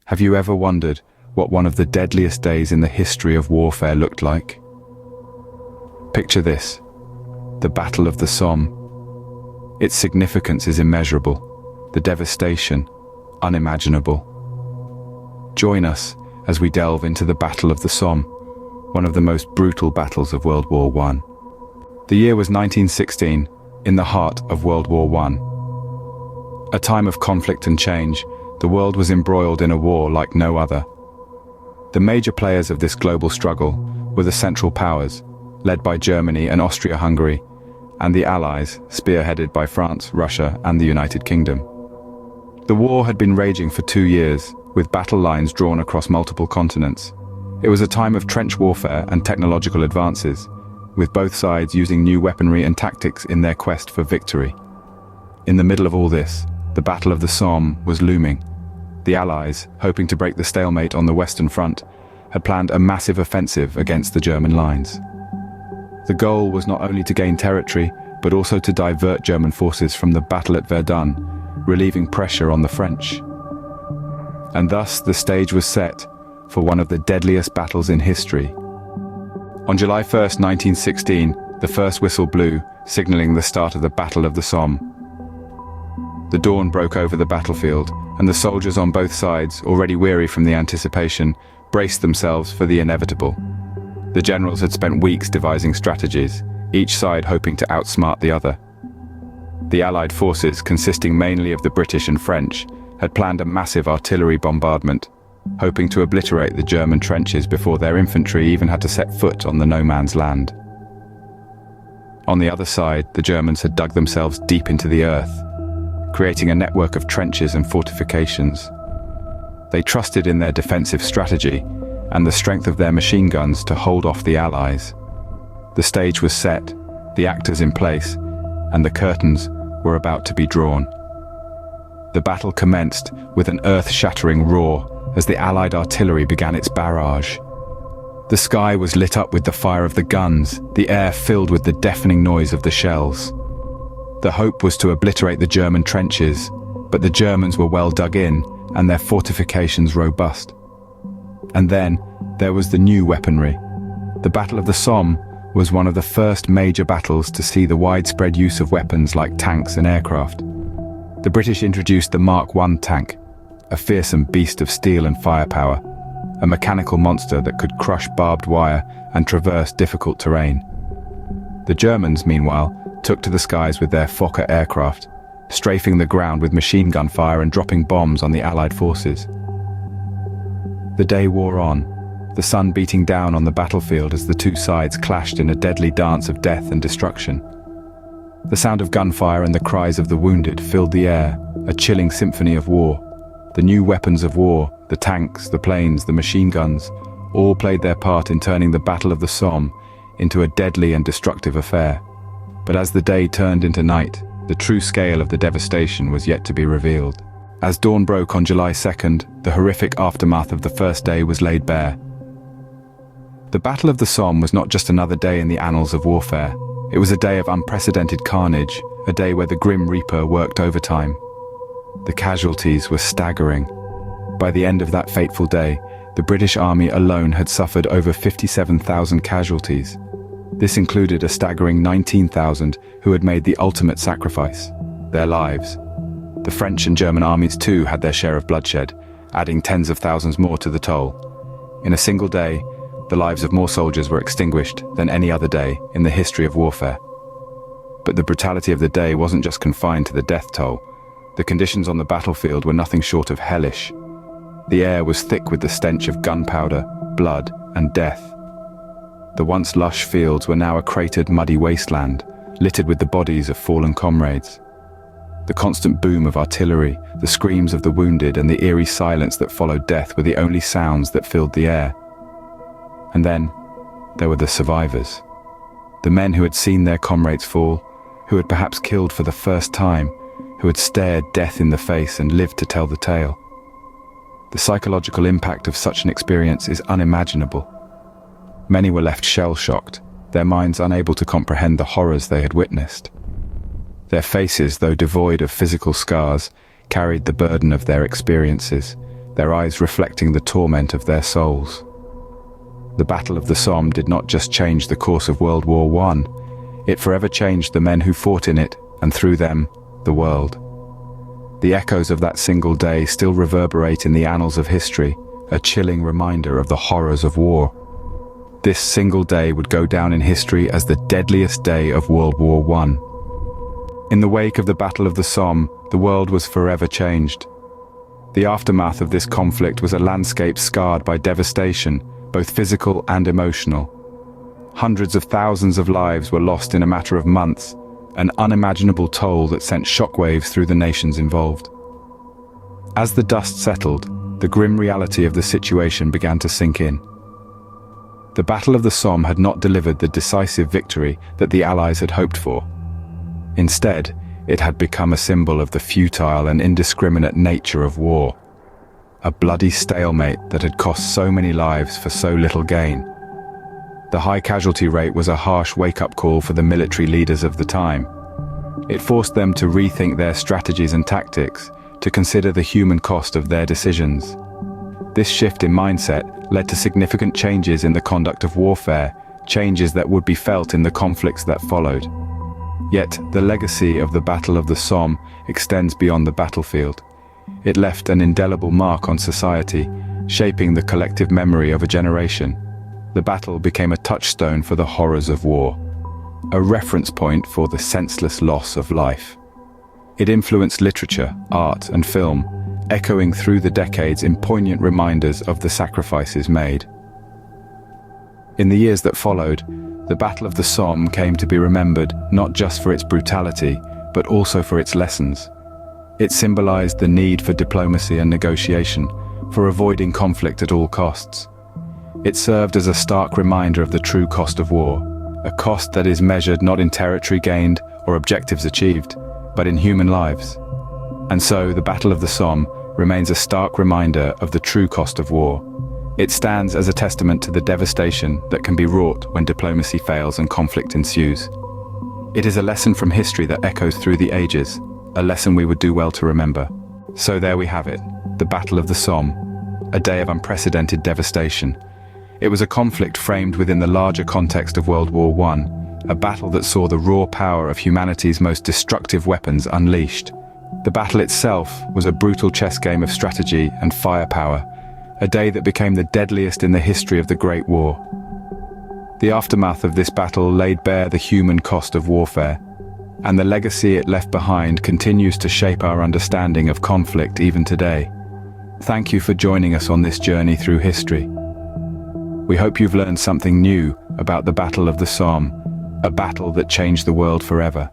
Have you ever wondered what one of the deadliest days in the history of warfare looked like? Picture this: the Battle of the Somme. Its significance is immeasurable, the devastation unimaginable. Join us as we delve into the Battle of the Somme, one of the most brutal battles of World War I. The year was 1916, in the heart of World War I. A time of conflict and change, the world was embroiled in a war like no other. The major players of this global struggle were the Central Powers, led by Germany and Austria-Hungary, and the Allies, spearheaded by France, Russia, and the United Kingdom. The war had been raging for 2 years, with battle lines drawn across multiple continents. It was a time of trench warfare and technological advances, with both sides using new weaponry and tactics in their quest for victory. In the middle of all this, the Battle of the Somme was looming. The Allies, hoping to break the stalemate on the Western Front, had planned a massive offensive against the German lines. The goal was not only to gain territory, but also to divert German forces from the battle at Verdun, relieving pressure on the French. And thus the stage was set for one of the deadliest battles in history. On July 1st, 1916, the first whistle blew, signaling the start of the Battle of the Somme. The dawn broke over the battlefield, and the soldiers on both sides, already weary from the anticipation, braced themselves for the inevitable. The generals had spent weeks devising strategies, each side hoping to outsmart the other. The Allied forces, consisting mainly of the British and French, had planned a massive artillery bombardment, hoping to obliterate the German trenches before their infantry even had to set foot on the no-man's land. On the other side, the Germans had dug themselves deep into the earth, creating a network of trenches and fortifications. They trusted in their defensive strategy and the strength of their machine guns to hold off the Allies. The stage was set, the actors in place, and the curtains were about to be drawn. The battle commenced with an earth-shattering roar as the Allied artillery began its barrage. The sky was lit up with the fire of the guns, the air filled with the deafening noise of the shells. The hope was to obliterate the German trenches, but the Germans were well dug in and their fortifications robust. And then there was the new weaponry. The Battle of the Somme was one of the first major battles to see the widespread use of weapons like tanks and aircraft. The British introduced the Mark I tank, a fearsome beast of steel and firepower, a mechanical monster that could crush barbed wire and traverse difficult terrain. The Germans, meanwhile, took to the skies with their Fokker aircraft, strafing the ground with machine gun fire and dropping bombs on the Allied forces. The day wore on, the sun beating down on the battlefield as the two sides clashed in a deadly dance of death and destruction. The sound of gunfire and the cries of the wounded filled the air, a chilling symphony of war. The new weapons of war, the tanks, the planes, the machine guns, all played their part in turning the Battle of the Somme into a deadly and destructive affair. But as the day turned into night, the true scale of the devastation was yet to be revealed. As dawn broke on July 2nd, the horrific aftermath of the first day was laid bare. The Battle of the Somme was not just another day in the annals of warfare. It was a day of unprecedented carnage, a day where the Grim Reaper worked overtime. The casualties were staggering. By the end of that fateful day, the British Army alone had suffered over 57,000 casualties. This included a staggering 19,000 who had made the ultimate sacrifice, their lives. The French and German armies too had their share of bloodshed, adding tens of thousands more to the toll. In a single day, the lives of more soldiers were extinguished than any other day in the history of warfare. But the brutality of the day wasn't just confined to the death toll. The conditions on the battlefield were nothing short of hellish. The air was thick with the stench of gunpowder, blood, and death. The once lush fields were now a cratered, muddy wasteland, littered with the bodies of fallen comrades. The constant boom of artillery, the screams of the wounded, and the eerie silence that followed death were the only sounds that filled the air. And then, there were the survivors. The men who had seen their comrades fall, who had perhaps killed for the first time, who had stared death in the face and lived to tell the tale. The psychological impact of such an experience is unimaginable. Many were left shell-shocked, their minds unable to comprehend the horrors they had witnessed. Their faces, though devoid of physical scars, carried the burden of their experiences, their eyes reflecting the torment of their souls. The Battle of the Somme did not just change the course of World War I, it forever changed the men who fought in it, and through them, the world. The echoes of that single day still reverberate in the annals of history, a chilling reminder of the horrors of war. This single day would go down in history as the deadliest day of World War I. In the wake of the Battle of the Somme, the world was forever changed. The aftermath of this conflict was a landscape scarred by devastation, both physical and emotional. Hundreds of thousands of lives were lost in a matter of months, an unimaginable toll that sent shockwaves through the nations involved. As the dust settled, the grim reality of the situation began to sink in. The Battle of the Somme had not delivered the decisive victory that the Allies had hoped for. Instead, it had become a symbol of the futile and indiscriminate nature of war. A bloody stalemate that had cost so many lives for so little gain. The high casualty rate was a harsh wake-up call for the military leaders of the time. It forced them to rethink their strategies and tactics, to consider the human cost of their decisions. This shift in mindset led to significant changes in the conduct of warfare, changes that would be felt in the conflicts that followed. Yet, the legacy of the Battle of the Somme extends beyond the battlefield. It left an indelible mark on society, shaping the collective memory of a generation. The battle became a touchstone for the horrors of war, a reference point for the senseless loss of life. It influenced literature, art, and film, echoing through the decades in poignant reminders of the sacrifices made. In the years that followed, the Battle of the Somme came to be remembered not just for its brutality, but also for its lessons. It symbolized the need for diplomacy and negotiation, for avoiding conflict at all costs. It served as a stark reminder of the true cost of war, a cost that is measured not in territory gained or objectives achieved, but in human lives. And so, the Battle of the Somme remains a stark reminder of the true cost of war. It stands as a testament to the devastation that can be wrought when diplomacy fails and conflict ensues. It is a lesson from history that echoes through the ages, a lesson we would do well to remember. So there we have it, the Battle of the Somme, a day of unprecedented devastation. It was a conflict framed within the larger context of World War I, a battle that saw the raw power of humanity's most destructive weapons unleashed. The battle itself was a brutal chess game of strategy and firepower, a day that became the deadliest in the history of the Great War. The aftermath of this battle laid bare the human cost of warfare, and the legacy it left behind continues to shape our understanding of conflict even today. Thank you for joining us on this journey through history. We hope you've learned something new about the Battle of the Somme, a battle that changed the world forever.